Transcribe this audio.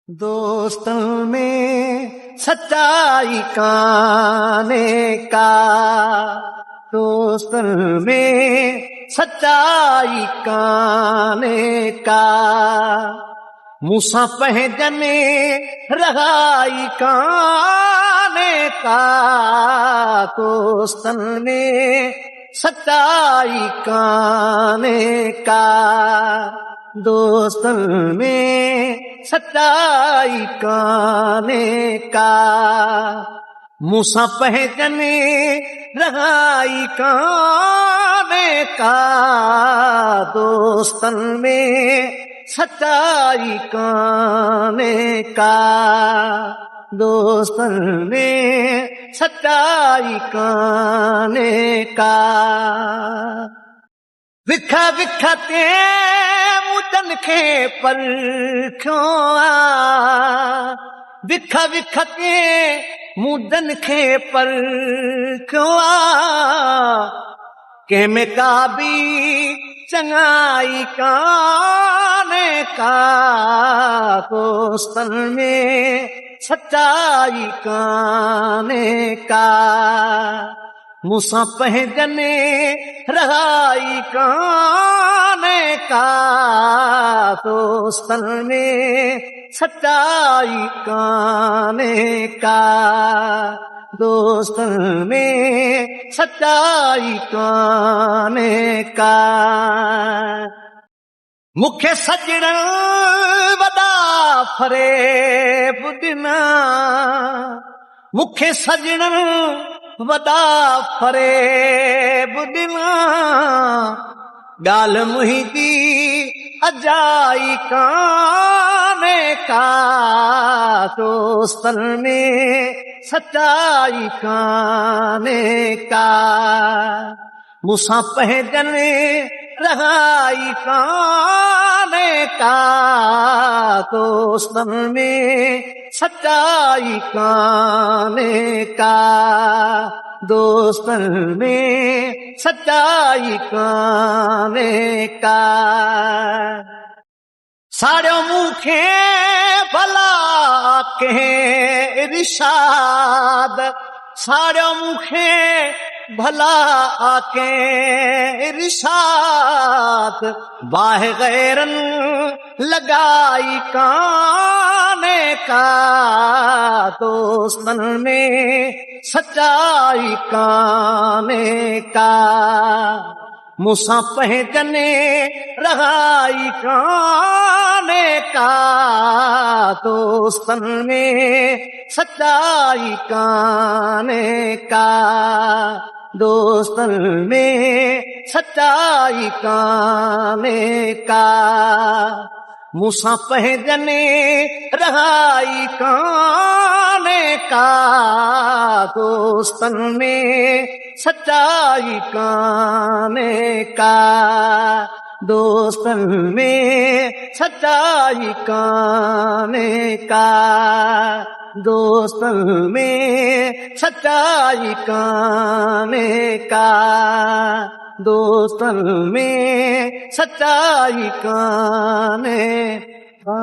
दोस्तों में सच्चाई काने का, दोस्तों में सच्चाई काने का, मूसा पहजने रहाई काने का, दोस्तों में सच्चाई काने का, दोस्तों में सच्चाई काने का, मूसा पहचाने रहाई काने का, दोस्तों में सच्चाई काने का, दोस्तों में सच्चाई काने का। विखा विखाते मुदन खे पर क्यों आ, विखा विखाते मुदन खे पर क्यों आ, के में का भी चंगाई काने का, दोस्तन में सच्चाई काने का, मूसा पहजने रहाई काने का, दोस्तन में सच्चाई काने का, दोस्तन में सच्चाई काने का। मुख्य सजणन वदा फरे बुदिना, मुख्य सजणन वदा फरे बुदिना, गाल मुहिदी अजाई काने का, दोस्तन में सच्चाई काने का, मूसा पहजने रहाई काने का, दोस्तन में सच्चाई काने का, दोस्तन में सच्चाई काने का। साड़ो मुखे भला के रिशाद, साड़ो मुखे भला आके रिशाद, बाह गैरन लगाई काने का, दोस्तन में सच्चाई काने का, मूसा पहजने रहाई काने का, दोस्तन में सच्चाई काने का, दोस्तन में सच्चाई काने का, मूसा पहजने रहाई काने का, दोस्तन में सच्चाई काने का, दोस्तन में सच्चाई काने का, दोस्तन में सच्चाई काने का, दोस्तन में सच्चाई काने का।